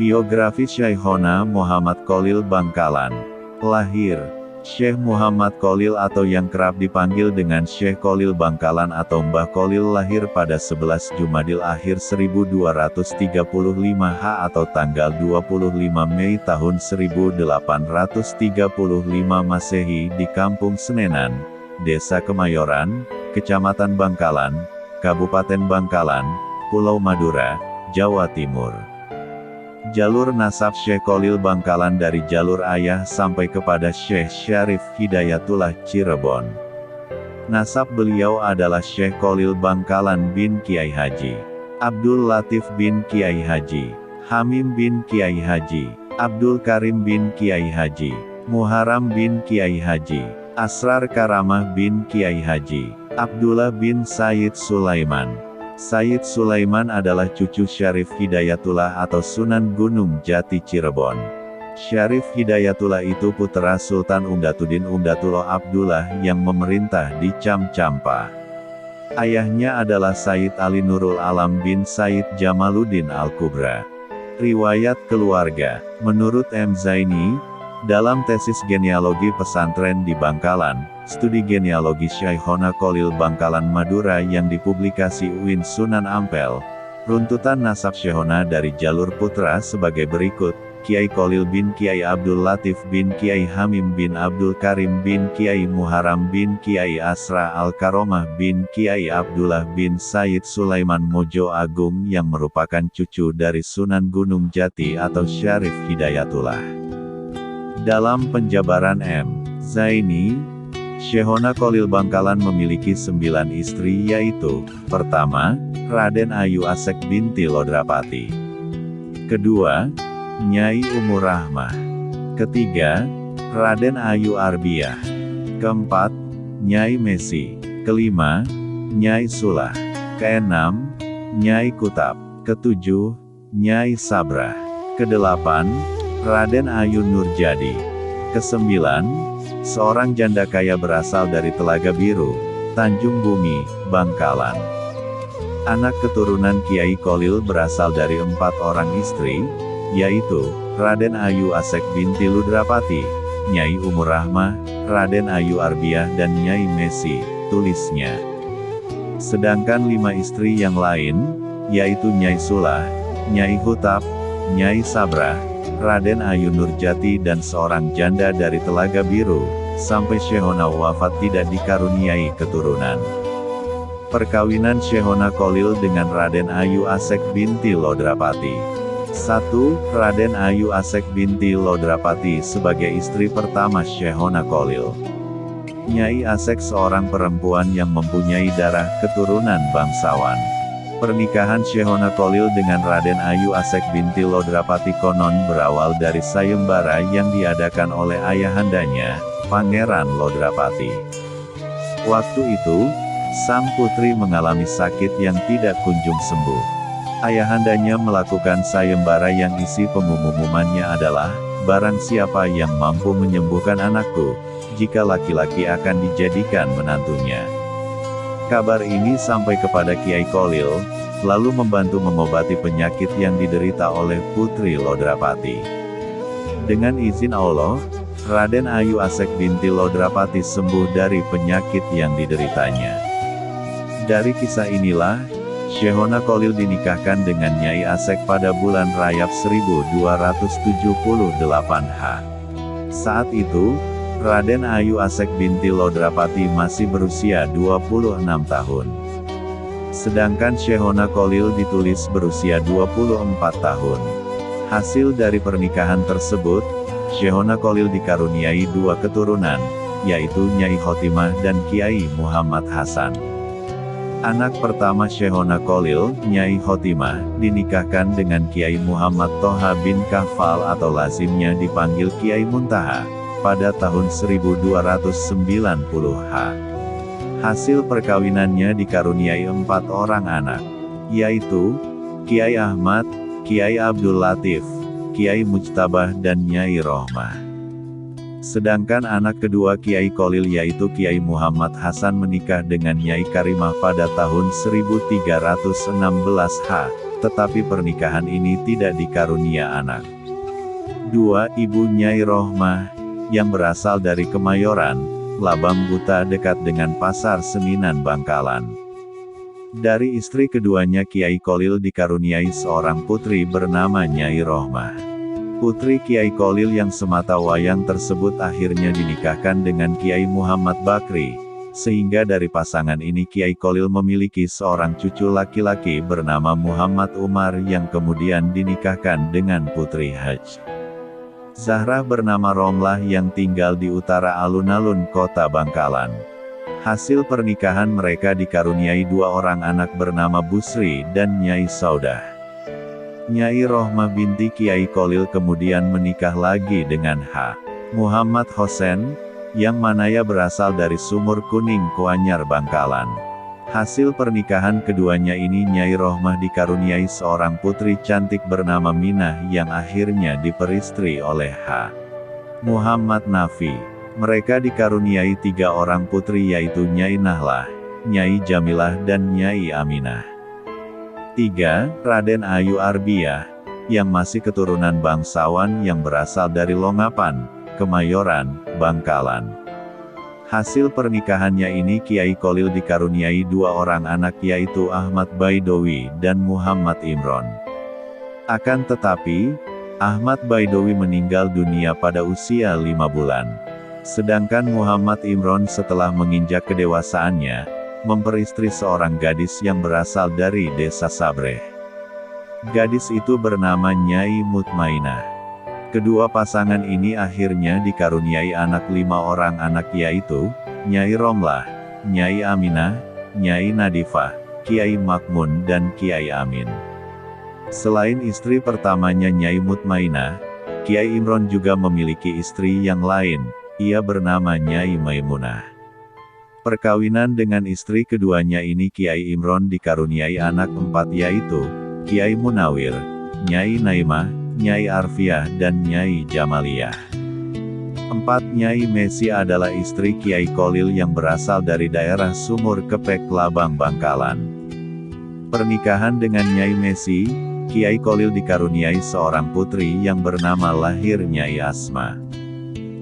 Biografi Syekhona Muhammad Kholil Bangkalan. Lahir, Syekh Muhammad Kholil atau yang kerap dipanggil dengan Syekh Kholil Bangkalan atau Mbah Kholil lahir pada 11 Jumadil Akhir 1235 H atau tanggal 25 Mei tahun 1835 Masehi di Kampung Senenan, Desa Kemayoran, Kecamatan Bangkalan, Kabupaten Bangkalan, Pulau Madura, Jawa Timur. Jalur nasab Syekh Kholil Bangkalan dari jalur ayah sampai kepada Syekh Syarif Hidayatullah Cirebon. Nasab beliau adalah Syekh Kholil Bangkalan bin Kiai Haji Abdul Latif bin Kiai Haji Hamim bin Kiai Haji Abdul Karim bin Kiai Haji Muharram bin Kiai Haji Asrar Karamah bin Kiai Haji Abdullah bin Sayyid Sulaiman. Sayyid Sulaiman adalah cucu Syarif Hidayatullah atau Sunan Gunung Jati Cirebon. Syarif Hidayatullah itu putra Sultan Umdatuddin Umdatullah Abdullah yang memerintah di Camcampa. Ayahnya adalah Sayyid Ali Nurul Alam bin Sayyid Jamaluddin Al-Kubra. Riwayat keluarga, menurut M. Zaini, dalam tesis genealogi pesantren di Bangkalan, studi genealogi Syekhona Kholil Bangkalan Madura yang dipublikasi UIN Sunan Ampel, runtutan nasab Syekhona dari jalur putra sebagai berikut: Kiai Kholil bin Kiai Abdul Latif bin Kiai Hamim bin Abdul Karim bin Kiai Muharram bin Kiai Asra Al-Karomah bin Kiai Abdullah bin Sayyid Sulaiman Mojo Agung yang merupakan cucu dari Sunan Gunung Jati atau Syarif Hidayatullah. Dalam penjabaran M. Zaini, Syekhona Kholil Bangkalan memiliki 9 istri yaitu: pertama, Raden Ayu Asek binti Lodrapati. Kedua, Nyai Umur Rahmah. Ketiga, Raden Ayu Arbiah. Keempat, Nyai Mesi. Kelima, Nyai Sulah. Keenam, Nyai Kutab. Ketujuh, Nyai Sabrah. Kedelapan, Raden Ayu Nurjadi. Kesembilan, seorang janda kaya berasal dari Telaga Biru, Tanjung Bumi, Bangkalan. Anak keturunan Kiai Kholil berasal dari 4 orang istri, yaitu Raden Ayu Asek binti Ludrapati, Nyai Umur Rahmah, Raden Ayu Arbiah dan Nyai Mesi, tulisnya. Sedangkan 5 istri yang lain, yaitu Nyai Sulah, Nyai Hutab, Nyai Sabrah, Raden Ayu Nurjati dan seorang janda dari Telaga Biru, sampai Syekhona wafat tidak dikaruniai keturunan. Perkawinan Syekhona Kholil dengan Raden Ayu Asek binti Lodrapati. 1. Raden Ayu Asek binti Lodrapati sebagai istri pertama Syekhona Kholil. Nyai Asek seorang perempuan yang mempunyai darah keturunan bangsawan. Pernikahan Syekhona Kholil dengan Raden Ayu Asek binti Lodrapati konon berawal dari sayembara yang diadakan oleh ayahandanya, Pangeran Lodrapati. Waktu itu, sang putri mengalami sakit yang tidak kunjung sembuh. Ayahandanya melakukan sayembara yang isi pengumumannya adalah, barang siapa yang mampu menyembuhkan anakku, jika laki-laki akan dijadikan menantunya. Kabar ini sampai kepada Kiai Kholil, lalu membantu mengobati penyakit yang diderita oleh Putri Lodrapati. Dengan izin Allah, Raden Ayu Asek binti Lodrapati sembuh dari penyakit yang dideritanya. Dari kisah inilah, Syekhona Kholil dinikahkan dengan Nyai Asek pada bulan Rajab 1278 H. Saat itu, Raden Ayu Asek binti Lodrapati masih berusia 26 tahun. Sedangkan Syekhona Kholil ditulis berusia 24 tahun. Hasil dari pernikahan tersebut, Syekhona Kholil dikaruniai 2 keturunan, yaitu Nyai Khotimah dan Kiai Muhammad Hasan. Anak pertama Syekhona Kholil, Nyai Khotimah, dinikahkan dengan Kiai Muhammad Toha bin Kahfal atau lazimnya dipanggil Kiai Muntaha, pada tahun 1290 H. Hasil perkawinannya dikaruniai 4 orang anak, yaitu Kiai Ahmad, Kiai Abdul Latif, Kiai Mujtabah dan Nyai Rohmah. Sedangkan anak kedua Kiai Kholil yaitu Kiai Muhammad Hasan menikah dengan Nyai Karimah pada tahun 1316 H. tetapi pernikahan ini tidak dikarunia anak. 2. Ibu Nyai Rohmah, yang berasal dari Kemayoran, Labang Buta dekat dengan Pasar Seninan Bangkalan. Dari istri keduanya Kiai Kholil dikaruniai seorang putri bernama Nyai Rohmah. Putri Kiai Kholil yang semata wayang tersebut akhirnya dinikahkan dengan Kiai Muhammad Bakri, sehingga dari pasangan ini Kiai Kholil memiliki seorang cucu laki-laki bernama Muhammad Umar yang kemudian dinikahkan dengan Putri Haj Zahra bernama Romlah yang tinggal di utara alun-alun kota Bangkalan. Hasil pernikahan mereka dikaruniai 2 orang anak bernama Busri dan Nyai Saudah. Nyai Rohmah binti Kiai Kholil kemudian menikah lagi dengan H. Muhammad Hosen, yang mananya berasal dari Sumur Kuning Kuanyar Bangkalan. Hasil pernikahan keduanya ini Nyai Rohmah dikaruniai seorang putri cantik bernama Minah yang akhirnya diperistri oleh H. Muhammad Nafi. Mereka dikaruniai 3 orang putri yaitu Nyai Nahlah, Nyai Jamilah dan Nyai Aminah. 3. Raden Ayu Arbiah, yang masih keturunan bangsawan yang berasal dari Longapan, Kemayoran, Bangkalan. Hasil pernikahannya ini Kiai Kholil dikaruniai 2 orang anak yaitu Ahmad Baidowi dan Muhammad Imron. Akan tetapi, Ahmad Baidowi meninggal dunia pada usia 5 bulan. Sedangkan Muhammad Imron setelah menginjak kedewasaannya, memperistri seorang gadis yang berasal dari desa Sabreh. Gadis itu bernama Nyai Mutmainah. Kedua pasangan ini akhirnya dikaruniai anak 5 orang anak yaitu, Nyai Romlah, Nyai Aminah, Nyai Nadifah, Kiai Makmun dan Kiai Amin. Selain istri pertamanya Nyai Mutmainah, Kiai Imron juga memiliki istri yang lain, ia bernama Nyai Maimunah. Perkawinan dengan istri keduanya ini Kiai Imron dikaruniai anak 4 yaitu, Kiai Munawir, Nyai Naimah, Nyai Arfiah dan Nyai Jamaliyah. 4. Nyai Mesi adalah istri Kiai Kholil yang berasal dari daerah Sumur Kepek Labang Bangkalan. Pernikahan dengan Nyai Mesi, Kiai Kholil dikaruniai seorang putri yang bernama lahir Nyai Asma.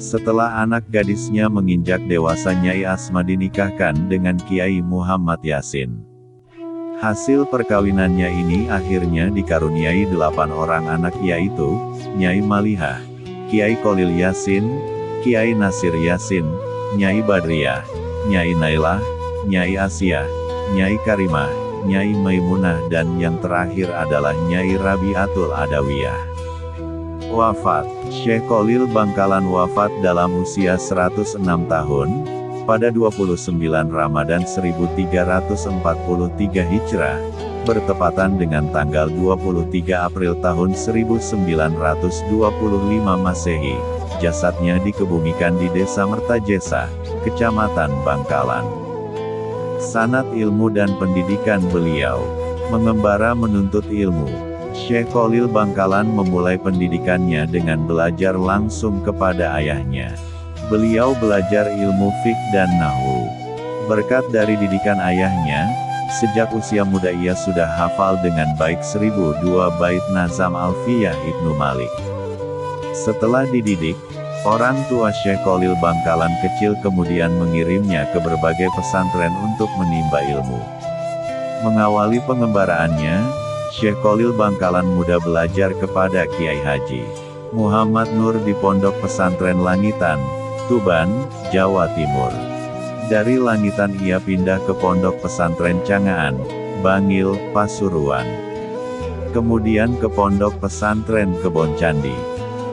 Setelah anak gadisnya menginjak dewasa Nyai Asma dinikahkan dengan Kiai Muhammad Yasin. Hasil perkawinannya ini akhirnya dikaruniai 8 orang anak yaitu, Nyai Malihah, Kiai Kholil Yasin, Kiai Nasir Yasin, Nyai Badriah, Nyai Nailah, Nyai Asia, Nyai Karimah, Nyai Maimunah dan yang terakhir adalah Nyai Rabiatul Adawiyah. Wafat. Syekh Kholil Bangkalan wafat dalam usia 106 tahun, pada 29 Ramadan 1343 Hijrah, bertepatan dengan tanggal 23 April tahun 1925 Masehi. Jasadnya dikebumikan di Desa Mertajesa, Kecamatan Bangkalan. Sanad ilmu dan pendidikan beliau. Mengembara menuntut ilmu. Syekh Kholil Bangkalan memulai pendidikannya dengan belajar langsung kepada ayahnya. Beliau belajar ilmu fiqh dan nahwu. Berkat dari didikan ayahnya, sejak usia muda ia sudah hafal dengan baik 1002 bait Nazam Alfiyah Ibnu Malik. Setelah dididik, orang tua Syekh Kholil Bangkalan kecil kemudian mengirimnya ke berbagai pesantren untuk menimba ilmu. Mengawali pengembaraannya, Syekh Kholil Bangkalan muda belajar kepada Kiai Haji Muhammad Nur di Pondok Pesantren Langitan, Tuban, Jawa Timur. Dari Langitan ia pindah ke Pondok Pesantren Cangaan, Bangil, Pasuruan. Kemudian ke Pondok Pesantren Kebon Candi.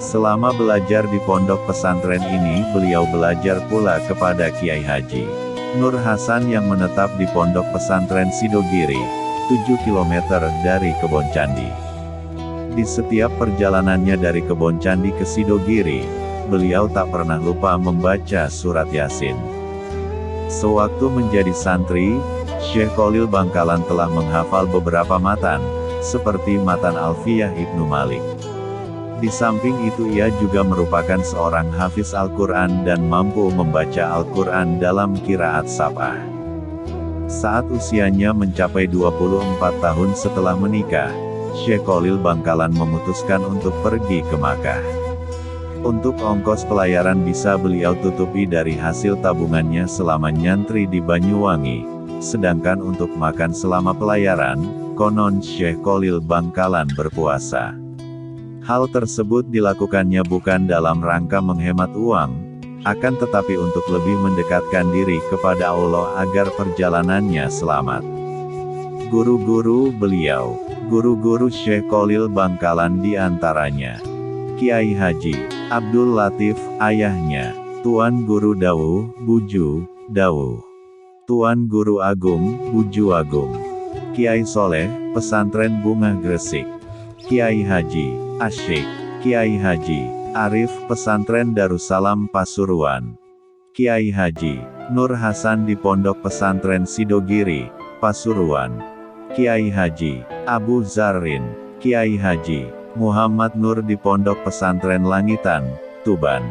Selama belajar di pondok pesantren ini beliau belajar pula kepada Kiai Haji Nur Hasan yang menetap di Pondok Pesantren Sidogiri, 7 km dari Kebon Candi. Di setiap perjalanannya dari Kebon Candi ke Sidogiri, beliau tak pernah lupa membaca surat Yasin. Sewaktu menjadi santri, Syekh Kholil Bangkalan telah menghafal beberapa matan, seperti matan Alfiyah Ibnu Malik. Di samping itu ia juga merupakan seorang hafiz Al-Quran dan mampu membaca Al-Quran dalam qiraat sab'ah. Saat usianya mencapai 24 tahun setelah menikah, Syekh Khalil Bangkalan memutuskan untuk pergi ke Makkah. Untuk ongkos pelayaran bisa beliau tutupi dari hasil tabungannya selama nyantri di Banyuwangi, sedangkan untuk makan selama pelayaran, konon Syekh Khalil Bangkalan berpuasa. Hal tersebut dilakukannya bukan dalam rangka menghemat uang, akan tetapi untuk lebih mendekatkan diri kepada Allah agar perjalanannya selamat. Guru-guru beliau, guru-guru Syekh Khalil Bangkalan diantaranya Kiai Haji Abdul Latif, ayahnya, Tuan Guru Dawuh, Buju, Dawuh, Tuan Guru Agung, Buju Agung, Kiai Soleh, Pesantren Bunga Gresik, Kiai Haji Asyik, Kiai Haji Arif, Pesantren Darussalam Pasuruan, Kiai Haji Nur Hasan di Pondok Pesantren Sidogiri, Pasuruan, Kiai Haji Abu Zarin, Kiai Haji Muhammad Nur di Pondok Pesantren Langitan, Tuban,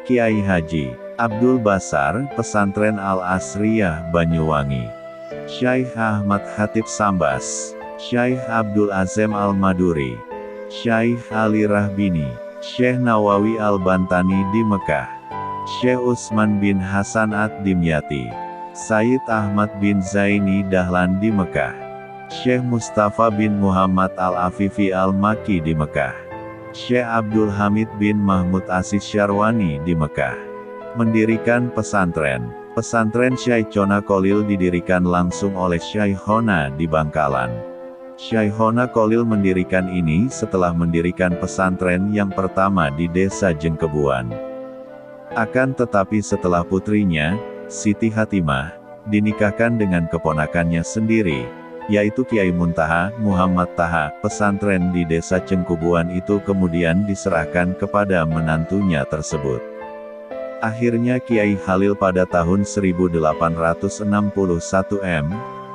Kiai Haji Abdul Basar, Pesantren Al-Asriyah Banyuwangi, Syekh Ahmad Khatib Sambas, Syekh Abdul Azem Al-Maduri, Syekh Ali Rahbini, Syekh Nawawi Al-Bantani di Mekah, Syekh Utsman bin Hasan Ad-Dimyati, Sayyid Ahmad bin Zaini Dahlan di Mekah, Syekh Mustafa bin Muhammad Al-Afifi Al-Maki di Mekah, Syekh Abdul Hamid bin Mahmud Asis Syarwani di Mekah. Mendirikan pesantren. Pesantren Syaikhona Khalil didirikan langsung oleh Syaikhona di Bangkalan. Syaikhona Khalil mendirikan ini setelah mendirikan pesantren yang pertama di Desa Jengkebuan. Akan tetapi setelah putrinya, Siti Hatimah, dinikahkan dengan keponakannya sendiri, yaitu Kiai Muntaha Muhammad Taha, pesantren di Desa Cengkubuan itu kemudian diserahkan kepada menantunya tersebut. Akhirnya Kiai Khalil pada tahun 1861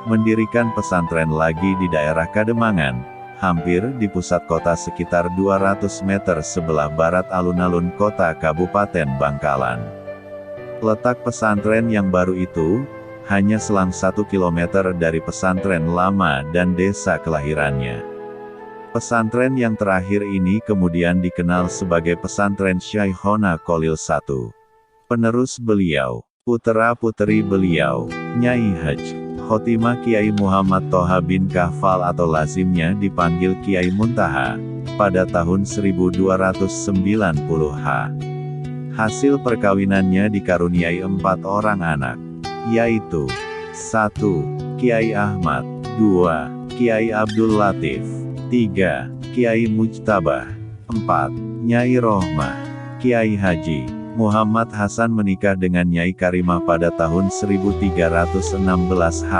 mendirikan pesantren lagi di daerah Kademangan, hampir di pusat kota sekitar 200 meter sebelah barat alun-alun kota Kabupaten Bangkalan. Letak pesantren yang baru itu hanya selang 1 kilometer dari pesantren lama dan desa kelahirannya. Pesantren yang terakhir ini kemudian dikenal sebagai pesantren Syaikhona Khalil I. Penerus beliau, putera-puteri beliau, Nyai Haji Khotimah Kiai Muhammad Toha bin Kahfal atau lazimnya dipanggil Kiai Muntaha, pada tahun 1290-H. Hasil perkawinannya dikaruniai 4 orang anak, yaitu 1. Kiai Ahmad, 2. Kiai Abdul Latif, 3. Kiai Mujtabah, 4. Nyai Rohmah. Kiai Haji Muhammad Hasan menikah dengan Nyai Karimah pada tahun 1316-H,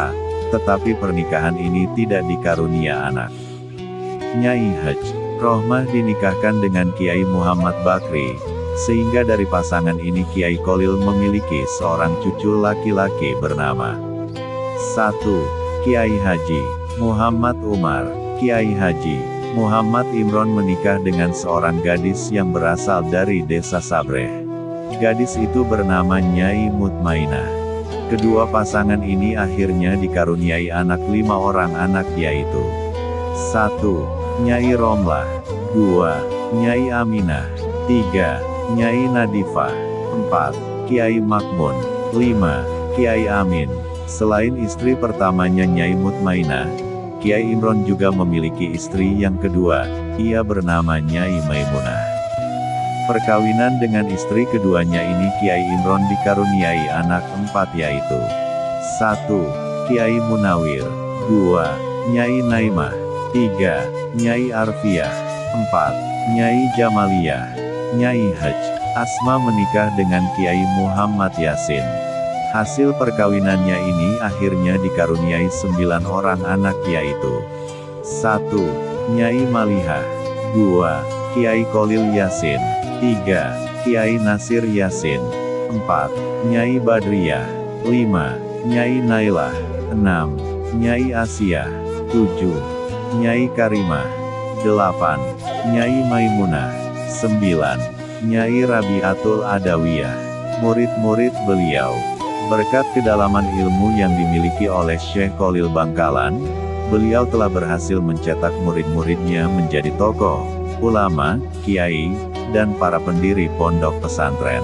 tetapi pernikahan ini tidak dikarunia anak. Nyai Haji Rohmah dinikahkan dengan Kiai Muhammad Bakri, sehingga dari pasangan ini Kiai Khalil memiliki seorang cucu laki-laki bernama 1. Kiai Haji Muhammad Umar. Kiai Haji Muhammad Imron menikah dengan seorang gadis yang berasal dari desa Sabreh. Gadis itu bernama Nyai Mutmainah. Kedua pasangan ini akhirnya dikaruniai anak 5 orang anak yaitu 1. Nyai Romlah, 2. Nyai Aminah, 3. Nyai Nadifah, 4. Kiai Makmun, 5. Kiai Amin. Selain istri pertamanya Nyai Mutmainah, Kiai Imron juga memiliki istri yang kedua, ia bernama Nyai Maimunah. Perkawinan dengan istri keduanya ini Kiai Imron dikaruniai anak 4 yaitu 1. Kiai Munawir, 2. Nyai Naimah, 3. Nyai Arfiah, 4. Nyai Jamaliyah. Nyai Haji Asma menikah dengan Kiai Muhammad Yasin. Hasil perkawinannya ini akhirnya dikaruniai 9 orang anak yaitu 1. Nyai Malihah, 2. Kiai Khalil Yasin, 3. Kiai Nasir Yasin, 4. Nyai Badriyah, 5. Nyai Nailah, 6. Nyai Asia, 7. Nyai Karimah, 8. Nyai Maimunah, 9. Nyai Rabiatul Adawiyah. Murid-murid beliau. Berkat kedalaman ilmu yang dimiliki oleh Syekh Khalil Bangkalan, beliau telah berhasil mencetak murid-muridnya menjadi tokoh, ulama, kiai, dan para pendiri pondok pesantren.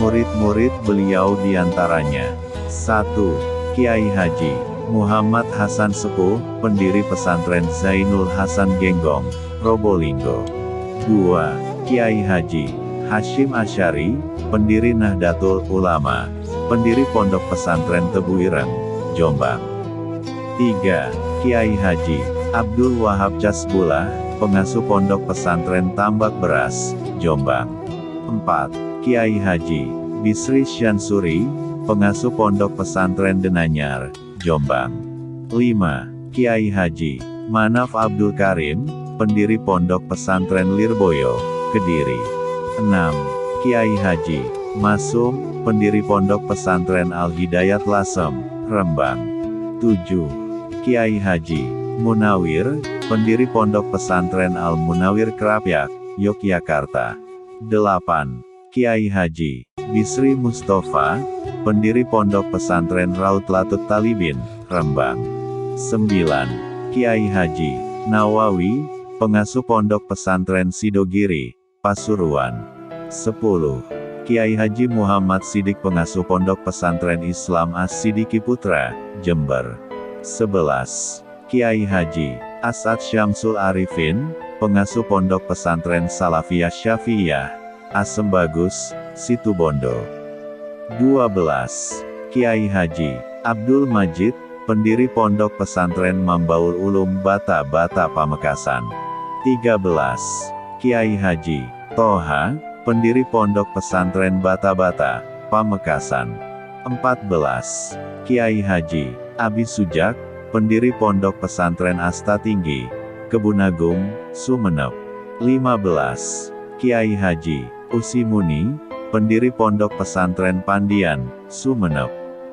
Murid-murid beliau diantaranya: 1. Kiai Haji Muhammad Hasan Sepuh, pendiri pesantren Zainul Hasan Genggong, Probolinggo. 2. Kiai Haji Hashim Asy'ari, pendiri Nahdlatul Ulama, pendiri pondok pesantren Tebu Ireng, Jombang. 3. Kiai Haji Abdul Wahab Casbullah, pengasuh pondok pesantren Tambak Beras, Jombang. 4. Kiai Haji Bisri Syansuri, pengasuh pondok pesantren Denanyar, Jombang. 5. Kiai Haji Manaf Abdul Karim, pendiri pondok pesantren Lirboyo, Kediri. 6. Kiai Haji Masum, pendiri pondok pesantren Al-Hidayat Lasem, Rembang. 7. Kiai Haji Munawir, pendiri pondok pesantren Al-Munawir Krapyak, Yogyakarta. 8. Kiai Haji Bisri Mustafa, pendiri pondok pesantren Rautlatut Talibin, Rembang. 9. Kiai Haji Nawawi, pengasuh pondok pesantren Sidogiri, Pasuruan. 10. Kiai Haji Muhammad Sidik, pengasuh pondok pesantren Islam As-Sidiki Putra, Jember. 11. Kiai Haji As'ad Syamsul Arifin, pengasuh pondok pesantren Salafiyah Syafi'iyah, Asem Bagus, Situbondo. 12. Kiai Haji Abdul Majid, pendiri pondok pesantren Mambaul Ulum Bata-Bata Pamekasan. 13. Kiai Haji Toha, pendiri pondok pesantren Bata-Bata, Pamekasan. 14. Kiai Haji Abi Sujak, pendiri pondok pesantren Asta Tinggi, Kebun Sumeneb. 15. Kiai Haji Usi Muni, pendiri pondok pesantren Pandian, Sumeneb.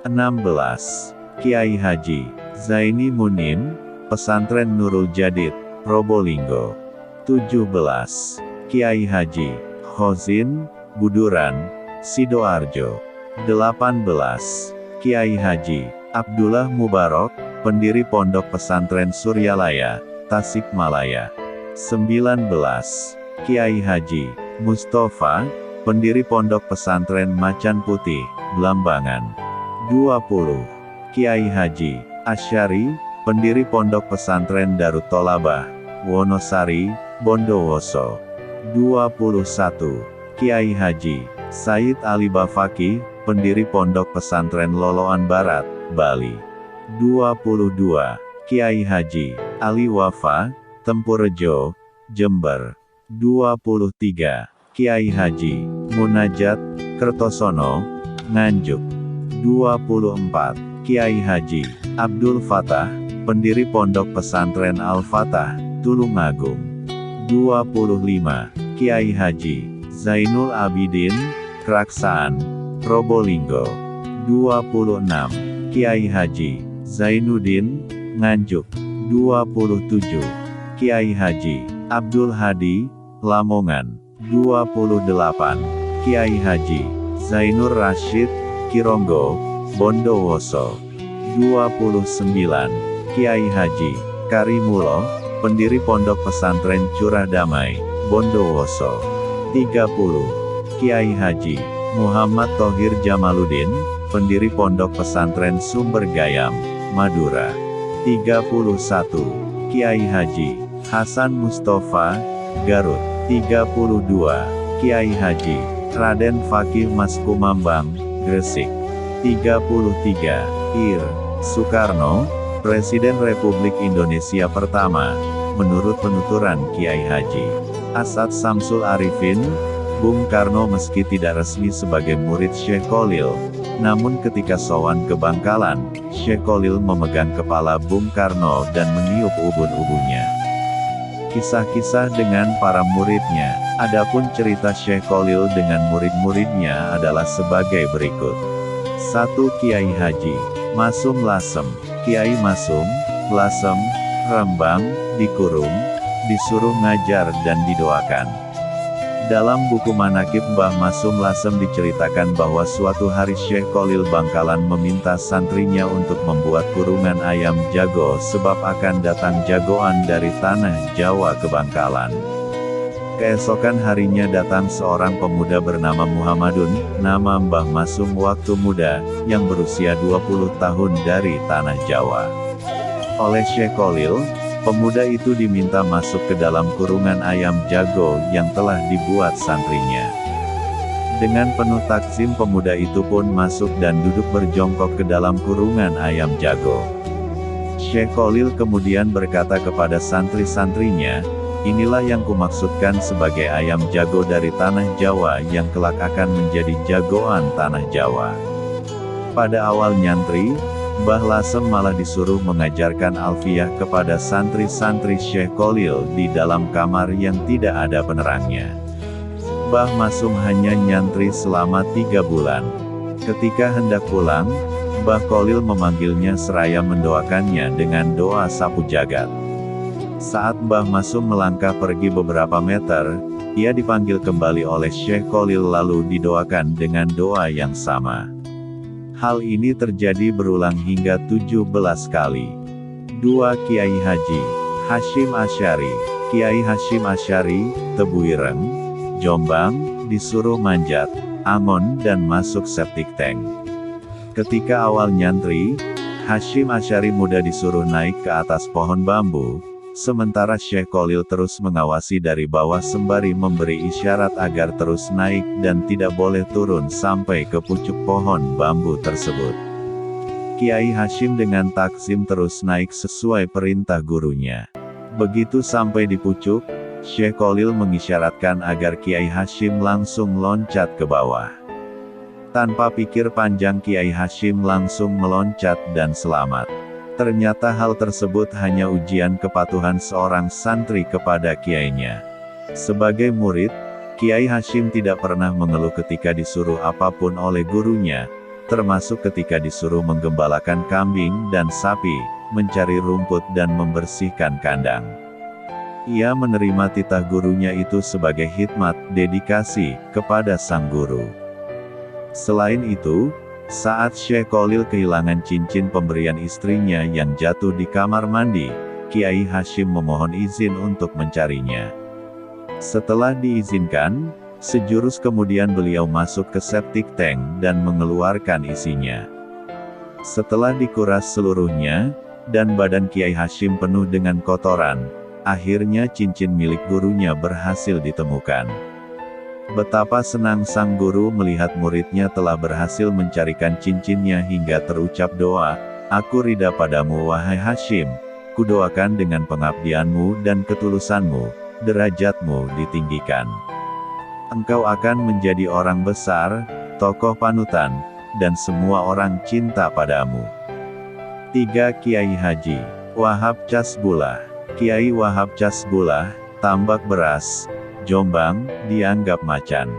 16. Kiai Haji Zaini Munim, pesantren Nurul Jadid, Probolinggo. 17. Kiai Haji Khozin Buduran, Sidoarjo. 18. Kiai Haji Abdullah Mubarak, pendiri pondok pesantren Suryalaya, Tasikmalaya. 19. Kiai Haji Mustafa, pendiri pondok pesantren Macan Putih, Blambangan. 20. Kiai Haji Asy'ari, pendiri pondok pesantren Darut Tolabah, Wonosari, Bondowoso. 21. Kiai Haji Said Ali Bafaki, pendiri pondok pesantren Loloan Barat, Bali. 22. Kiai Haji Ali Wafa, Tempurejo, Jember. 23. Kiai Haji Munajat Kertosono, Nganjuk. 24. Kiai Haji Abdul Fatah, pendiri pondok pesantren Al-Fatah, Tulungagung. 25. Kiai Haji Zainul Abidin, Kraksaan, Probolinggo. 26. Kiai Haji Zainuddin, Nganjuk. 27. Kiai Haji Abdul Hadi, Lamongan. 28. Kiai Haji Zainur Rasyid, Kironggo, Bondowoso. 29. Kiai Haji Karimulo, pendiri pondok pesantren Curah Damai, Bondowoso. 30. Kiai Haji Muhammad Thohir Jamaluddin, pendiri pondok pesantren Sumber Gayam, Madura. 31. Kiai Haji Hasan Mustafa, Garut. 32. Kiai Haji Raden Fakih Mas Kumambang, Gresik. 33. Ir. Soekarno, Presiden Republik Indonesia pertama, menurut penuturan Kiai Haji As'ad Samsul Arifin, Bung Karno meski tidak resmi sebagai murid Syekh Kholil, namun ketika sowan ke Bangkalan, Syekh Kholil memegang kepala Bung Karno dan meniup ubun-ubunnya. Kisah-kisah dengan para muridnya. Adapun cerita Syekh Kholil dengan murid-muridnya adalah sebagai berikut. 1. Kiai Haji Masum Lasem. Kiai Masum Lasem, Rembang, dikurung, disuruh ngajar dan didoakan. Dalam buku Manaqib Mbah Masum Lasem diceritakan bahwa suatu hari Syekh Kholil Bangkalan meminta santrinya untuk membuat kurungan ayam jago sebab akan datang jagoan dari tanah Jawa ke Bangkalan. Keesokan harinya datang seorang pemuda bernama Muhammadun, nama Mbah Masum waktu muda, yang berusia 20 tahun dari tanah Jawa. Oleh Syekh Kholil, pemuda itu diminta masuk ke dalam kurungan ayam jago yang telah dibuat santrinya. Dengan penuh takzim pemuda itu pun masuk dan duduk berjongkok ke dalam kurungan ayam jago. Syekh Kholil kemudian berkata kepada santri-santrinya, "Inilah yang kumaksudkan sebagai ayam jago dari tanah Jawa yang kelak akan menjadi jagoan tanah Jawa." Pada awal nyantri, Mbah Lasem malah disuruh mengajarkan alfiyah kepada santri-santri Syekh Kholil di dalam kamar yang tidak ada penerangnya. Mbah Masum hanya nyantri selama 3 bulan. Ketika hendak pulang, Mbah Kholil memanggilnya seraya mendoakannya dengan doa sapu jagat. Saat Mbah Masum melangkah pergi beberapa meter, ia dipanggil kembali oleh Syekh Kholil lalu didoakan dengan doa yang sama. Hal ini terjadi berulang hingga 17 kali. 2. Kiai Haji Hasyim Asy'ari. Kiai Hasyim Asy'ari, Tebuireng, Jombang, disuruh manjat angon dan masuk septic tank. Ketika awal nyantri, Hasyim Asy'ari muda disuruh naik ke atas pohon bambu, sementara Syekh Kholil terus mengawasi dari bawah sembari memberi isyarat agar terus naik dan tidak boleh turun sampai ke pucuk pohon bambu tersebut. Kiai Hasyim dengan takzim terus naik sesuai perintah gurunya. Begitu sampai di pucuk, Syekh Kholil mengisyaratkan agar Kiai Hasyim langsung loncat ke bawah. Tanpa pikir panjang Kiai Hasyim langsung meloncat dan selamat. Ternyata hal tersebut hanya ujian kepatuhan seorang santri kepada kiainya. Sebagai murid, Kiai Hasyim tidak pernah mengeluh ketika disuruh apapun oleh gurunya, termasuk ketika disuruh menggembalakan kambing dan sapi, mencari rumput dan membersihkan kandang. Ia menerima titah gurunya itu sebagai khidmat, dedikasi, kepada sang guru. Selain itu, saat Syekh Kholil kehilangan cincin pemberian istrinya yang jatuh di kamar mandi, Kiai Hasyim memohon izin untuk mencarinya. Setelah diizinkan, sejurus kemudian beliau masuk ke septic tank dan mengeluarkan isinya. Setelah dikuras seluruhnya, dan badan Kiai Hasyim penuh dengan kotoran, akhirnya cincin milik gurunya berhasil ditemukan. Betapa senang sang guru melihat muridnya telah berhasil mencarikan cincinnya hingga terucap doa, "Aku ridha padamu wahai Hasyim, kudoakan dengan pengabdianmu dan ketulusanmu, derajatmu ditinggikan. Engkau akan menjadi orang besar, tokoh panutan, dan semua orang cinta padamu." 3. Kiai Haji Wahab Casbullah. Kiai Wahab Casbullah, Tambak Beras, Jombang, dianggap macan.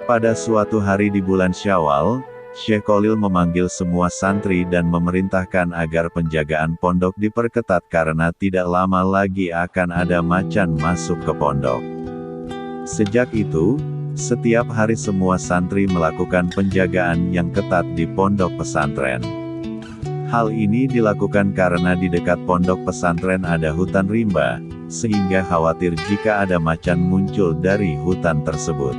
Pada suatu hari di bulan Syawal, Syekh Kholil memanggil semua santri dan memerintahkan agar penjagaan pondok diperketat karena tidak lama lagi akan ada macan masuk ke pondok. Sejak itu, setiap hari semua santri melakukan penjagaan yang ketat di pondok pesantren. Hal ini dilakukan karena di dekat pondok pesantren ada hutan rimba, sehingga khawatir jika ada macan muncul dari hutan tersebut.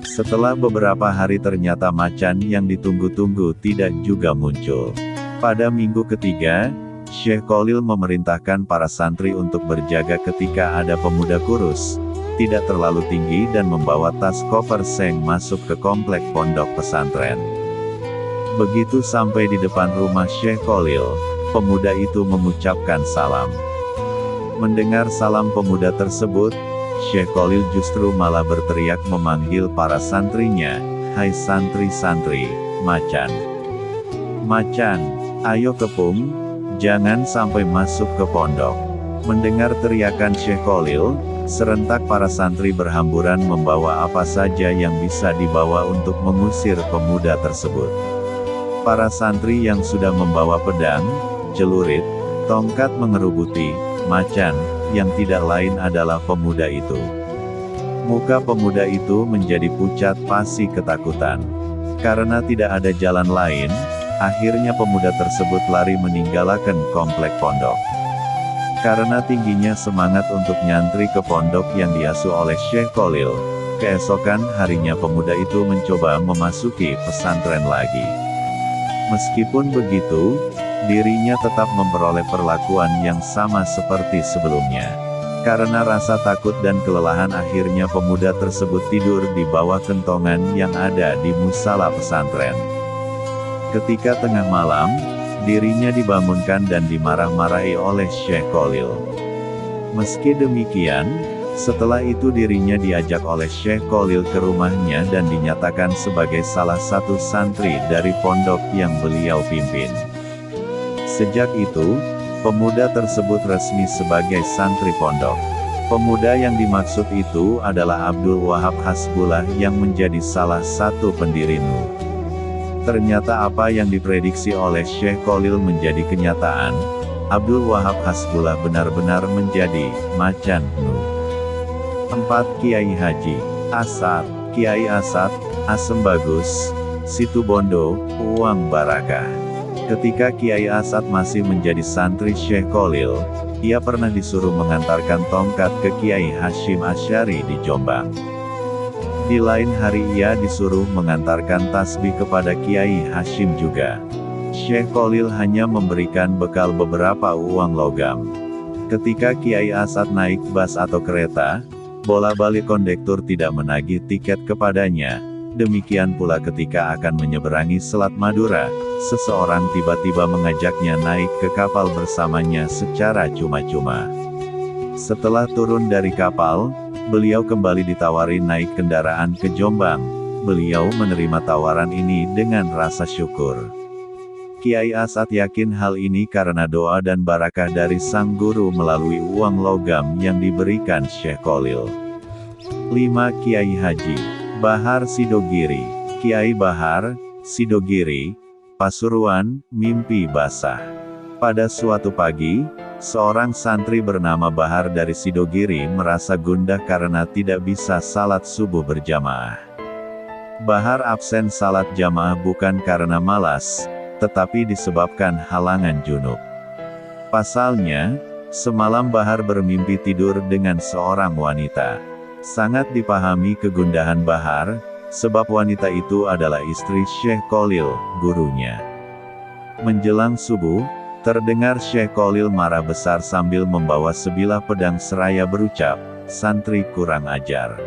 Setelah beberapa hari ternyata macan yang ditunggu-tunggu tidak juga muncul. Pada minggu ketiga, Syekh Kholil memerintahkan para santri untuk berjaga ketika ada pemuda kurus, tidak terlalu tinggi dan membawa tas koper seng masuk ke komplek pondok pesantren. Begitu sampai di depan rumah Syekh Kholil, pemuda itu mengucapkan salam. Mendengar salam pemuda tersebut, Syekh Kholil justru malah berteriak memanggil para santrinya, "Hai santri-santri, macan. Macan, ayo kepung, jangan sampai masuk ke pondok." Mendengar teriakan Syekh Kholil, serentak para santri berhamburan membawa apa saja yang bisa dibawa untuk mengusir pemuda tersebut. Para santri yang sudah membawa pedang, celurit, tongkat mengerubuti macan, yang tidak lain adalah pemuda itu. Muka pemuda itu menjadi pucat pasi ketakutan. Karena tidak ada jalan lain, akhirnya pemuda tersebut lari meninggalkan komplek pondok. Karena tingginya semangat untuk nyantri ke pondok yang diasuh oleh Syekh Khalil, keesokan harinya pemuda itu mencoba memasuki pesantren lagi. Meskipun begitu, dirinya tetap memperoleh perlakuan yang sama seperti sebelumnya. Karena rasa takut dan kelelahan akhirnya pemuda tersebut tidur di bawah kentongan yang ada di musala pesantren. Ketika tengah malam, dirinya dibangunkan dan dimarah-marahi oleh Syekh Khalil. Meski demikian, setelah itu dirinya diajak oleh Syekh Khalil ke rumahnya dan dinyatakan sebagai salah satu santri dari pondok yang beliau pimpin. Sejak itu, pemuda tersebut resmi sebagai santri pondok. Pemuda yang dimaksud itu adalah Abdul Wahab Hasbullah yang menjadi salah satu pendiri NU. Ternyata apa yang diprediksi oleh Syekh Khalil menjadi kenyataan. Abdul Wahab Hasbullah benar-benar menjadi macan NU. 4. Kiai Haji Asad. Kiai Asad, Asem Bagus, Situbondo, Uang Barakah. Ketika Kiai Asad masih menjadi santri Syekh Khalil, ia pernah disuruh mengantarkan tongkat ke Kiai Hashim Asy'ari di Jombang. Di lain hari ia disuruh mengantarkan tasbih kepada Kiai Hashim juga. Syekh Khalil hanya memberikan bekal beberapa uang logam. Ketika Kiai Asad naik bas atau kereta, bola-balik kondektur tidak menagih tiket kepadanya. Demikian pula ketika akan menyeberangi Selat Madura, seseorang tiba-tiba mengajaknya naik ke kapal bersamanya secara cuma-cuma. Setelah turun dari kapal, beliau kembali ditawari naik kendaraan ke Jombang. Beliau menerima tawaran ini dengan rasa syukur. Kiai Asad yakin hal ini karena doa dan barakah dari sang guru melalui uang logam yang diberikan Syekh Khalil. 5. Kiai Haji Bahar Sidogiri. Kiai Bahar Sidogiri, Pasuruan, mimpi basah. Pada suatu pagi, seorang santri bernama Bahar dari Sidogiri merasa gundah karena tidak bisa salat subuh berjamaah. Bahar absen salat jamaah bukan karena malas, tetapi disebabkan halangan junub. Pasalnya, semalam Bahar bermimpi tidur dengan seorang wanita. Sangat dipahami kegundahan Bahar, sebab wanita itu adalah istri Syekh Khalil, gurunya. Menjelang subuh, terdengar Syekh Khalil marah besar sambil membawa sebilah pedang seraya berucap, "Santri kurang ajar.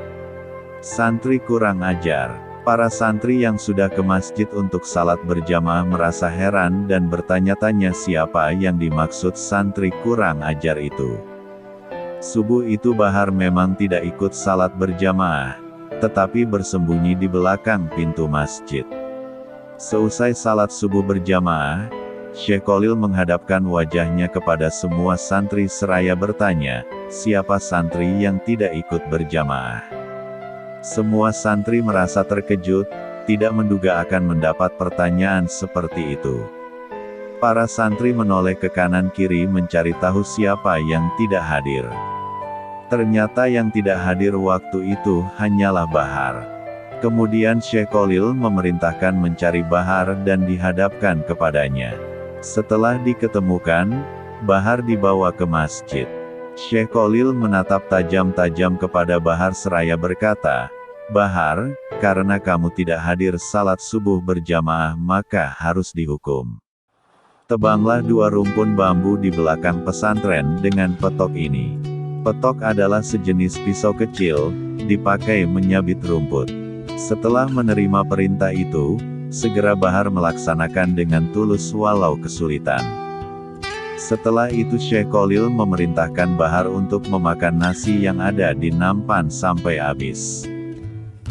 Santri kurang ajar." Para santri yang sudah ke masjid untuk salat berjamaah merasa heran dan bertanya-tanya siapa yang dimaksud santri kurang ajar itu. Subuh itu Bahar memang tidak ikut salat berjamaah, tetapi bersembunyi di belakang pintu masjid. Seusai salat subuh berjamaah, Syekh Khalil menghadapkan wajahnya kepada semua santri seraya bertanya, siapa santri yang tidak ikut berjamaah? Semua santri merasa terkejut, tidak menduga akan mendapat pertanyaan seperti itu. Para santri menoleh ke kanan kiri mencari tahu siapa yang tidak hadir. Ternyata yang tidak hadir waktu itu hanyalah Bahar. Kemudian Syekh Khalil memerintahkan mencari Bahar dan dihadapkan kepadanya. Setelah diketemukan, Bahar dibawa ke masjid. Syekh Khalil menatap tajam-tajam kepada Bahar seraya berkata, "Bahar, karena kamu tidak hadir salat subuh berjamaah maka harus dihukum. Tebanglah 2 rumpun bambu di belakang pesantren dengan petok ini." Petok adalah sejenis pisau kecil, dipakai menyabit rumput. Setelah menerima perintah itu, segera Bahar melaksanakan dengan tulus walau kesulitan. Setelah itu Syekh Khalil memerintahkan Bahar untuk memakan nasi yang ada di nampan sampai habis.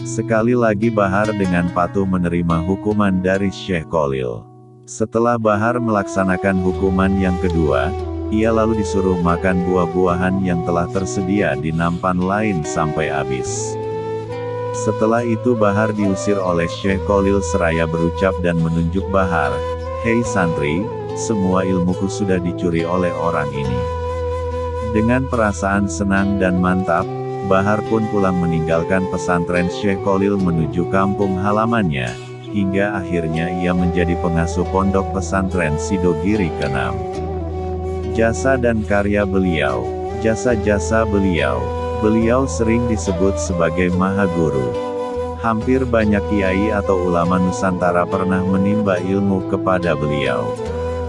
Sekali lagi Bahar dengan patuh menerima hukuman dari Syekh Khalil. Setelah Bahar melaksanakan hukuman yang kedua, ia lalu disuruh makan buah-buahan yang telah tersedia di nampan lain sampai habis. Setelah itu Bahar diusir oleh Syekh Khalil seraya berucap dan menunjuk Bahar, "Hei santri, semua ilmuku sudah dicuri oleh orang ini." Dengan perasaan senang dan mantap, Bahar pun pulang meninggalkan pesantren Syekh Khalil menuju kampung halamannya, hingga akhirnya ia menjadi pengasuh pondok pesantren Sidogiri ke-6. Jasa dan karya beliau. Jasa-jasa beliau. Beliau sering disebut sebagai Mahaguru. Hampir banyak kiai atau ulama Nusantara pernah menimba ilmu kepada beliau.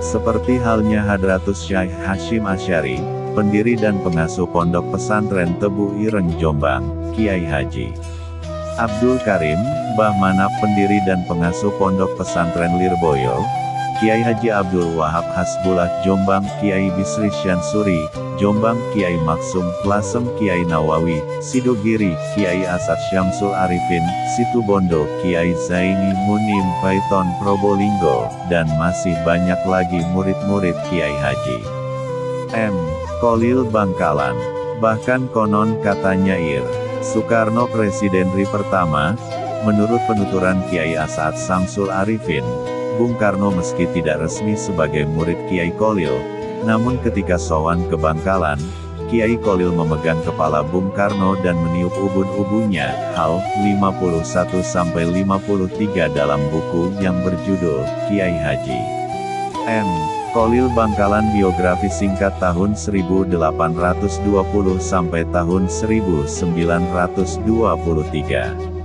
Seperti halnya Hadratus Syekh Hasyim Asy'ari, pendiri dan pengasuh pondok pesantren Tebu Ireng Jombang, Kiai Haji Abdul Karim, Mbah Manap pendiri dan pengasuh pondok pesantren Lirboyo, Kiai Haji Abdul Wahab Hasbullah Jombang, Kiai Bisri Syansuri, Jombang, Kiai Maksum Lasem, Kiai Nawawi, Sidogiri, Kiai Asad Syamsul Arifin, Situbondo, Kiai Zaini Munim Paiton Probolinggo, dan masih banyak lagi murid-murid Kiai Haji M. Khalil Bangkalan. Bahkan konon katanya Soekarno Presiden RI pertama, menurut penuturan Kiai Asad Syamsul Arifin, Bung Karno meski tidak resmi sebagai murid Kiai Khalil, namun ketika sowan ke Bangkalan, Kiai Khalil memegang kepala Bung Karno dan meniup ubun-ubunnya, hal 51-53 dalam buku yang berjudul, Kiai Haji M. Khalil Bangkalan biografi singkat tahun 1820 sampai tahun 1923.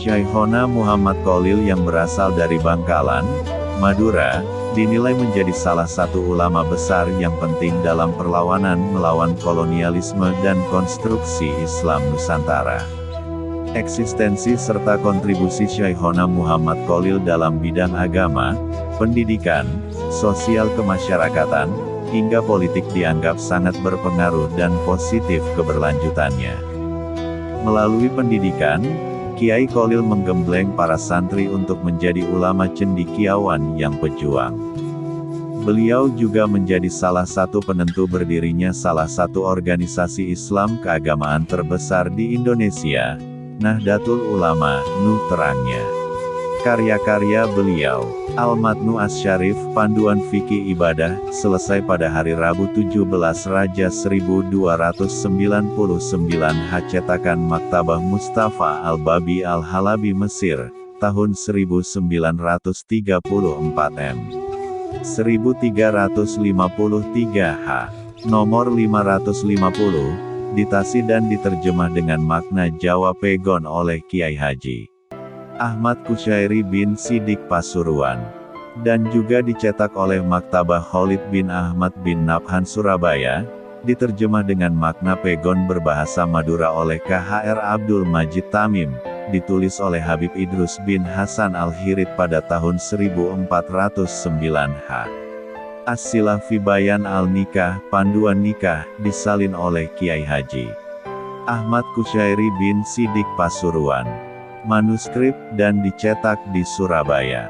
Syekhona Muhammad Khalil yang berasal dari Bangkalan, Madura, dinilai menjadi salah satu ulama besar yang penting dalam perlawanan melawan kolonialisme dan konstruksi Islam Nusantara. Eksistensi serta kontribusi Syekhona Muhammad Khalil dalam bidang agama, pendidikan, sosial kemasyarakatan, hingga politik dianggap sangat berpengaruh dan positif keberlanjutannya. Melalui pendidikan, Kiai Khalil menggembleng para santri untuk menjadi ulama cendekiawan yang pejuang. Beliau juga menjadi salah satu penentu berdirinya salah satu organisasi Islam keagamaan terbesar di Indonesia, Nahdlatul Ulama, Nu terangnya. Karya-karya beliau, Al-Matnu Asy-Syarif, Panduan Fikih Ibadah, selesai pada hari Rabu 17 Raja 1299 H cetakan Maktabah Mustafa Al-Babi Al-Halabi Mesir, tahun 1934 M. 1353 H. Nomor 550, ditasi dan diterjemah dengan makna Jawa Pegon oleh Kiai Haji Ahmad Kusyairi bin Sidik Pasuruan, dan juga dicetak oleh Maktabah Khalid bin Ahmad bin Nabhan Surabaya, diterjemah dengan makna Pegon berbahasa Madura oleh K.H.R. Abdul Majid Tamim, ditulis oleh Habib Idrus bin Hasan Al-Hirid pada tahun 1409 H. As-Silah fi Bayan Al-Nikah, Panduan Nikah, disalin oleh Kiai Haji Ahmad Kusyairi bin Sidik Pasuruan. Manuskrip, dan dicetak di Surabaya.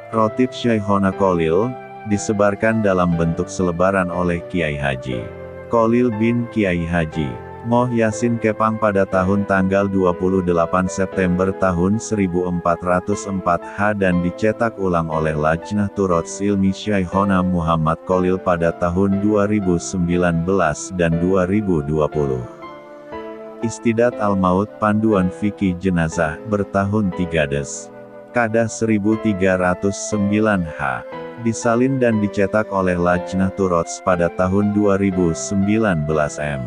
Rotib Syekhona Khalil, disebarkan dalam bentuk selebaran oleh Kiai Haji Khalil bin Kiai Haji Moh Yasin Kepang pada tahun tanggal 28 September tahun 1404 H dan dicetak ulang oleh Lajnah Turots Ilmi Syekhona Muhammad Khalil pada tahun 2019 dan 2020. Istidat Al-Maut, Panduan Fikih Jenazah, bertahun 3 Des. Kadah 1309 H. Disalin dan dicetak oleh Lajnah Turots pada tahun 2019 M.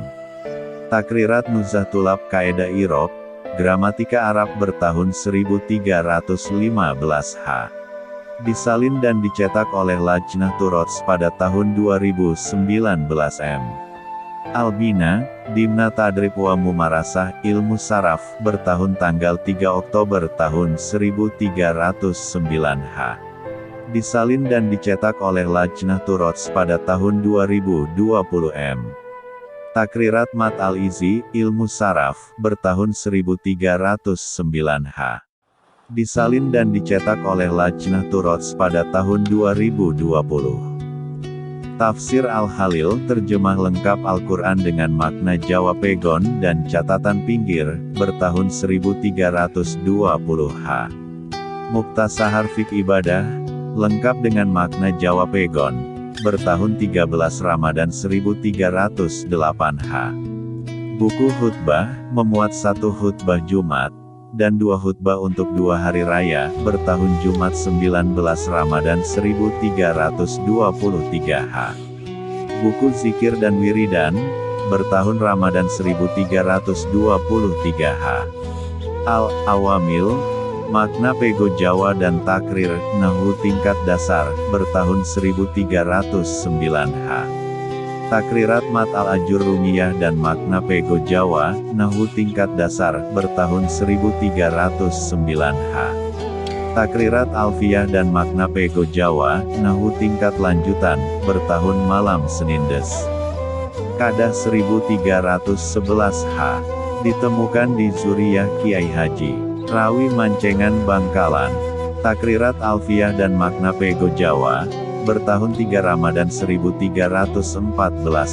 Takrirat Nuzah Tulab Kaedah Iraq, Gramatika Arab bertahun 1315 H. Disalin dan dicetak oleh Lajnah Turots pada tahun 2019 M. Albina, Dimna Tadrib wa Mumarasah, Ilmu Saraf, bertahun tanggal 3 Oktober tahun 1309 H. Disalin dan dicetak oleh Lajnah Turots pada tahun 2020 M. Takrirat Mat Al-Izi, Ilmu Saraf, bertahun 1309 H. Disalin dan dicetak oleh Lajnah Turots pada tahun 2020. Tafsir Al-Halil, terjemah lengkap Al-Quran dengan makna Jawa Pegon dan catatan pinggir, bertahun 1320 H. Muktasahar Fiqh Ibadah, lengkap dengan makna Jawa Pegon, bertahun 13 Ramadan 1308 H. Buku khutbah, memuat 1 khutbah Jumat, dan 2 khutbah untuk 2 hari raya, bertahun Jumat 19 Ramadan 1323 H. Buku zikir dan wiridan, bertahun Ramadan 1323 H. Al-Awamil, makna pego Jawa dan takrir, nahwu tingkat dasar, bertahun 1309 H. Takrirat Mat al-Ajurrumiyah dan makna pego Jawa, nahwu tingkat dasar, bertahun 1309 H. Takrirat Alfiyah dan makna pego Jawa, nahwu tingkat lanjutan, bertahun malam Senin Des. Kadah 1311 H. Ditemukan di Zuriyah Kiai Haji Rawi Mancengan Bangkalan. Takrirat Alfiyah dan makna pego Jawa, bertahun 3 Ramadan 1314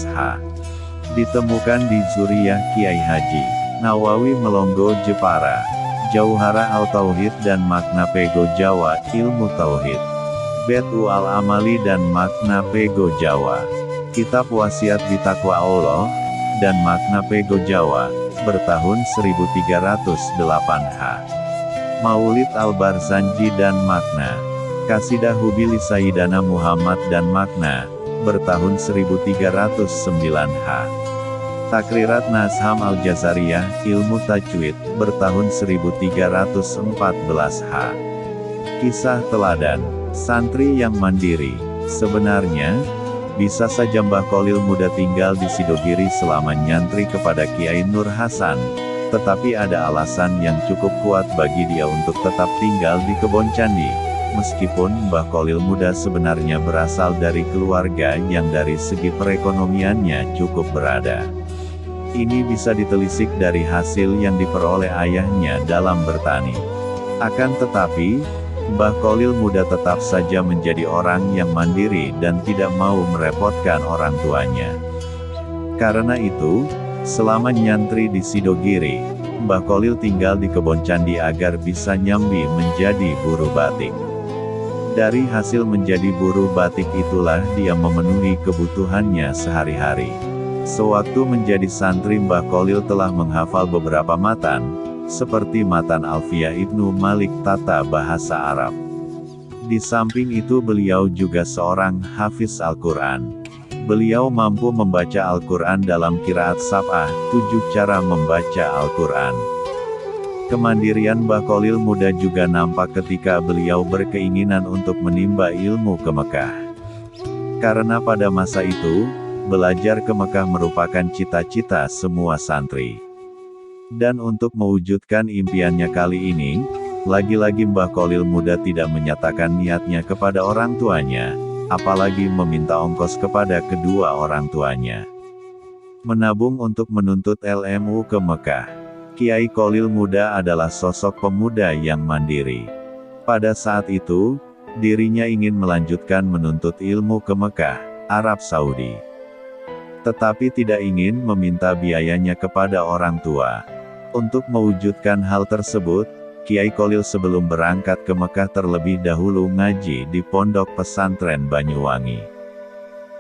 H. Ditemukan di Zuriyah Kiai Haji Nawawi Melonggo Jepara. Jauhara Al-Tauhid dan makna pego Jawa, ilmu Tauhid. Betu al-Amali dan makna pego Jawa. Kitab Wasiat Bitakwa Allah, dan makna pego Jawa, bertahun 1308 H. Maulid Al-Barzanji dan makna. Kasidah Hubili Sayyidana Muhammad dan makna, bertahun 1309 H. Takrirat Nasham Al-Jazariyah, ilmu tajwid, bertahun 1314 H. Kisah teladan santri yang mandiri. Sebenarnya, bisa saja Mbah Kholil muda tinggal di Sidogiri selama nyantri kepada Kiai Nur Hasan, tetapi ada alasan yang cukup kuat bagi dia untuk tetap tinggal di Kebon Candi. Meskipun Mbah Kholil muda sebenarnya berasal dari keluarga yang dari segi perekonomiannya cukup berada. Ini bisa ditelisik dari hasil yang diperoleh ayahnya dalam bertani. Akan tetapi, Mbah Kholil muda tetap saja menjadi orang yang mandiri dan tidak mau merepotkan orang tuanya. Karena itu, selama nyantri di Sidogiri, Mbah Kholil tinggal di Kebon Candi agar bisa nyambi menjadi buruh batik. Dari hasil menjadi buruh batik itulah dia memenuhi kebutuhannya sehari-hari. Sewaktu menjadi santri Mbah Kholil telah menghafal beberapa matan, seperti matan Alfiyah Ibnu Malik tata bahasa Arab. Di samping itu beliau juga seorang hafiz Al-Quran. Beliau mampu membaca Al-Quran dalam qiraat sab'ah, 7 cara membaca Al-Quran. Kemandirian Mbah Kholil muda juga nampak ketika beliau berkeinginan untuk menimba ilmu ke Mekah. Karena pada masa itu, belajar ke Mekah merupakan cita-cita semua santri. Dan untuk mewujudkan impiannya kali ini, lagi-lagi Mbah Kholil muda tidak menyatakan niatnya kepada orang tuanya, apalagi meminta ongkos kepada kedua orang tuanya. Menabung untuk menuntut ilmu ke Mekah. Kiai Kholil muda adalah sosok pemuda yang mandiri. Pada saat itu, dirinya ingin melanjutkan menuntut ilmu ke Mekah, Arab Saudi. Tetapi tidak ingin meminta biayanya kepada orang tua. Untuk mewujudkan hal tersebut, Kiai Kholil sebelum berangkat ke Mekah terlebih dahulu ngaji di Pondok Pesantren Banyuwangi.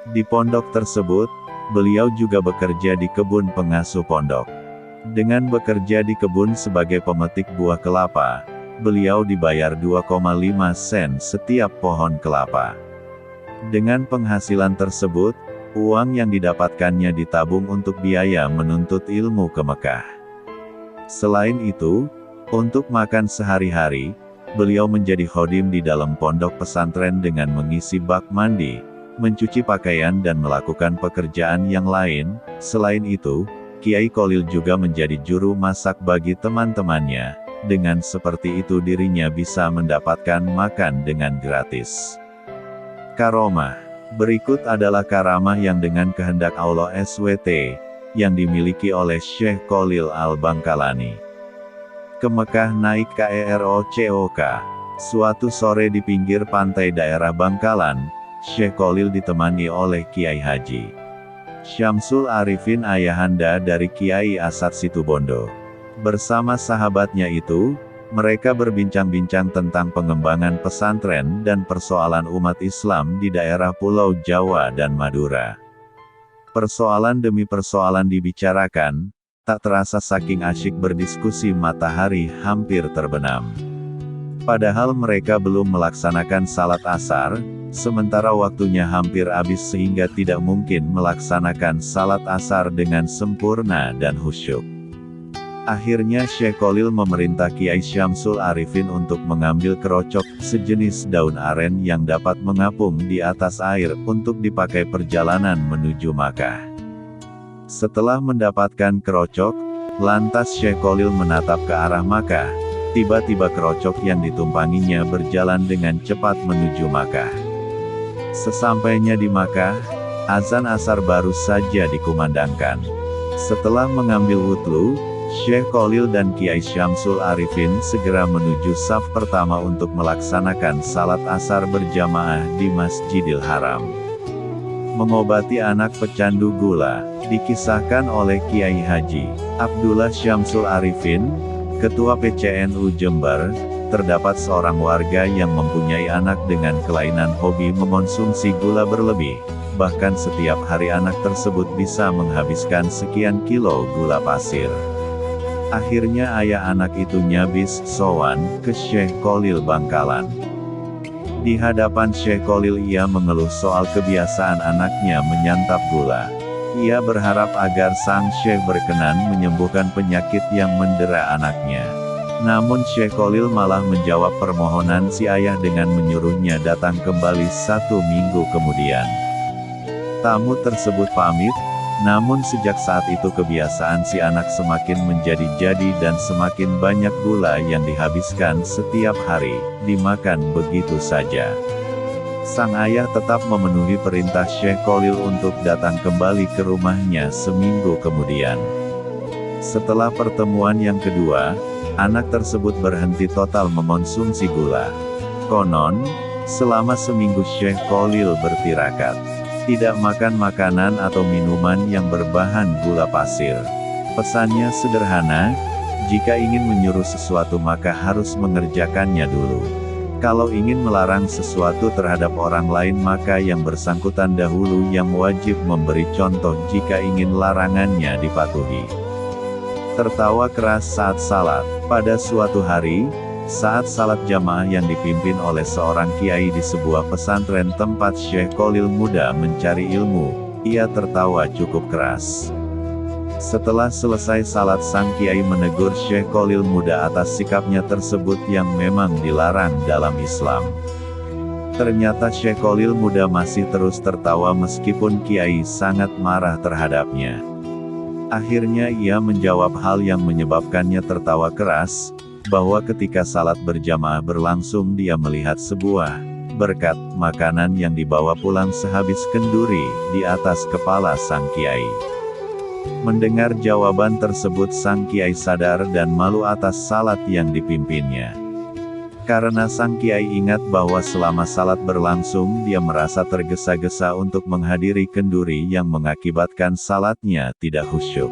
Di pondok tersebut, beliau juga bekerja di kebun pengasuh pondok. Dengan bekerja di kebun sebagai pemetik buah kelapa, beliau dibayar 2,5 sen setiap pohon kelapa. Dengan penghasilan tersebut, uang yang didapatkannya ditabung untuk biaya menuntut ilmu ke Mekah. Selain itu, untuk makan sehari-hari, beliau menjadi khodim di dalam pondok pesantren dengan mengisi bak mandi, mencuci pakaian dan melakukan pekerjaan yang lain. Selain itu, Kiai Kholil juga menjadi juru masak bagi teman-temannya. Dengan seperti itu dirinya bisa mendapatkan makan dengan gratis. Karomah. Berikut adalah karamah yang dengan kehendak Allah SWT, yang dimiliki oleh Syekh Kholil Al-Bangkalani. Ke Mekah naik KEROCOK. Suatu sore di pinggir pantai daerah Bangkalan, Syekh Kholil ditemani oleh Kiai Haji Syamsul Arifin ayahanda dari Kiai Asad Situbondo. Bersama sahabatnya itu, mereka berbincang-bincang tentang pengembangan pesantren dan persoalan umat Islam di daerah Pulau Jawa dan Madura. Persoalan demi persoalan dibicarakan, Tak terasa saking asyik berdiskusi matahari hampir terbenam. Padahal mereka belum melaksanakan salat asar, sementara waktunya hampir habis sehingga tidak mungkin melaksanakan salat asar dengan sempurna dan khusyuk. Akhirnya Syekh Khalil memerintah Kiai Syamsul Arifin untuk mengambil kerocok, sejenis daun aren yang dapat mengapung di atas air, untuk dipakai perjalanan menuju Makkah. Setelah mendapatkan kerocok, lantas Syekh Khalil menatap ke arah Makkah. Tiba-tiba kerocok yang ditumpanginya berjalan dengan cepat menuju Makkah. Sesampainya di Makkah, azan asar baru saja dikumandangkan. Setelah mengambil wudhu, Syekh Khalil dan Kiai Syamsul Arifin segera menuju saf pertama untuk melaksanakan salat asar berjamaah di Masjidil Haram. Mengobati anak pecandu gula, dikisahkan oleh Kiai Haji Abdullah Syamsul Arifin, Ketua PCNU Jember. Terdapat seorang warga yang mempunyai anak dengan kelainan hobi mengonsumsi gula berlebih. Bahkan setiap hari anak tersebut bisa menghabiskan sekian kilo gula pasir. Akhirnya ayah anak itu nyabis sowan ke Syekh Khalil Bangkalan. Di hadapan Syekh Khalil ia mengeluh soal kebiasaan anaknya menyantap gula. Ia berharap agar sang Syekh berkenan menyembuhkan penyakit yang mendera anaknya. Namun Syekh Khalil malah menjawab permohonan si ayah dengan menyuruhnya datang kembali 1 minggu kemudian. Tamu tersebut pamit. Namun sejak saat itu kebiasaan si anak semakin menjadi-jadi dan semakin banyak gula yang dihabiskan setiap hari, dimakan begitu saja. Sang ayah tetap memenuhi perintah Syekh Khalil untuk datang kembali ke rumahnya seminggu kemudian. Setelah pertemuan yang kedua, anak tersebut berhenti total mengonsumsi gula. Konon, selama seminggu Syekh Khalil bertirakat tidak makan makanan atau minuman yang berbahan gula pasir. Pesannya sederhana, jika ingin menyuruh sesuatu maka harus mengerjakannya dulu. Kalau ingin melarang sesuatu terhadap orang lain maka yang bersangkutan dahulu yang wajib memberi contoh jika ingin larangannya dipatuhi. Tertawa keras saat salat. Pada suatu hari, saat salat jamaah yang dipimpin oleh seorang kiai di sebuah pesantren tempat Syekh Khalil muda mencari ilmu, ia tertawa cukup keras. Setelah selesai salat sang kiai menegur Syekh Khalil muda atas sikapnya tersebut yang memang dilarang dalam Islam. Ternyata Syekh Khalil muda masih terus tertawa meskipun kiai sangat marah terhadapnya. Akhirnya ia menjawab hal yang menyebabkannya tertawa keras, bahwa ketika salat berjamaah berlangsung dia melihat sebuah berkat makanan yang dibawa pulang sehabis kenduri di atas kepala sang kiai. Mendengar jawaban tersebut sang kiai sadar dan malu atas salat yang dipimpinnya. Karena sang kiai ingat bahwa selama salat berlangsung dia merasa tergesa-gesa untuk menghadiri kenduri yang mengakibatkan salatnya tidak khusyuk.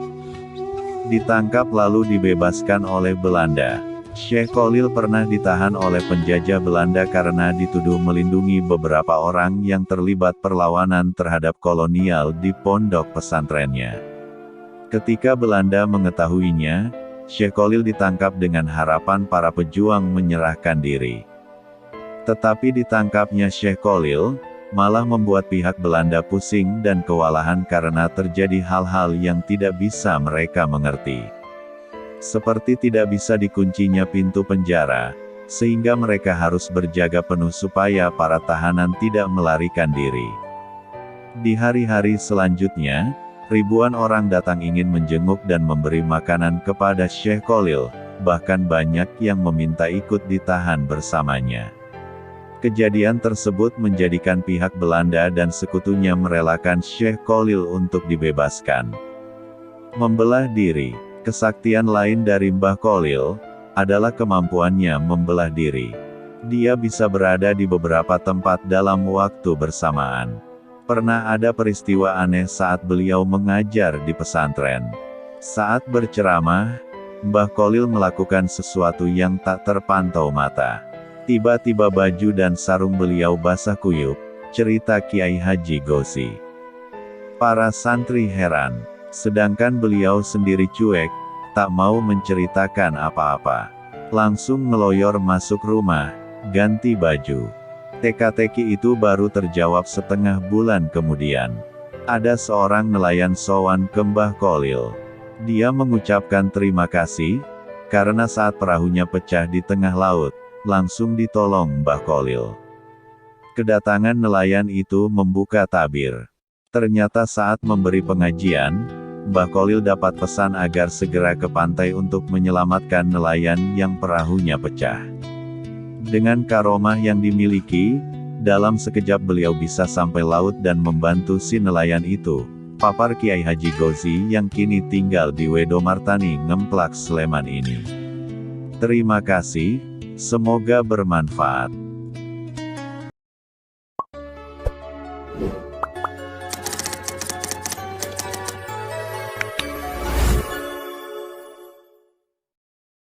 Ditangkap lalu dibebaskan oleh Belanda. Syekh Khalil pernah ditahan oleh penjajah Belanda karena dituduh melindungi beberapa orang yang terlibat perlawanan terhadap kolonial di pondok pesantrennya. Ketika Belanda mengetahuinya, Syekh Khalil ditangkap dengan harapan para pejuang menyerahkan diri. Tetapi ditangkapnya Syekh Khalil, malah membuat pihak Belanda pusing dan kewalahan karena terjadi hal-hal yang tidak bisa mereka mengerti. Seperti tidak bisa dikuncinya pintu penjara, sehingga mereka harus berjaga penuh supaya para tahanan tidak melarikan diri. Di hari-hari selanjutnya, ribuan orang datang ingin menjenguk dan memberi makanan kepada Syekh Khalil, bahkan banyak yang meminta ikut ditahan bersamanya. Kejadian tersebut menjadikan pihak Belanda dan sekutunya merelakan Syekh Khalil untuk dibebaskan. Membelah diri. Kesaktian lain dari Mbah Khalil adalah kemampuannya membelah diri. Dia bisa berada di beberapa tempat dalam waktu bersamaan. Pernah ada peristiwa aneh saat beliau mengajar di pesantren. Saat berceramah, Mbah Khalil melakukan sesuatu yang tak terpantau mata. Tiba-tiba baju dan sarung beliau basah kuyup, cerita Kiai Haji Gosi. Para santri heran. Sedangkan beliau sendiri cuek, tak mau menceritakan apa-apa. Langsung ngeloyor masuk rumah, ganti baju. Teka-teki itu baru terjawab setengah bulan kemudian. Ada seorang nelayan sowan ke Mbah Kholil. Dia mengucapkan terima kasih, karena saat perahunya pecah di tengah laut, langsung ditolong Mbah Kholil. Kedatangan nelayan itu membuka tabir. Ternyata saat memberi pengajian, Mbah Kholil dapat pesan agar segera ke pantai untuk menyelamatkan nelayan yang perahunya pecah. Dengan karomah yang dimiliki, dalam sekejap beliau bisa sampai laut dan membantu si nelayan itu, papar Kiai Haji Gozi yang kini tinggal di Wedomartani Ngemplak Sleman ini. Terima kasih, semoga bermanfaat.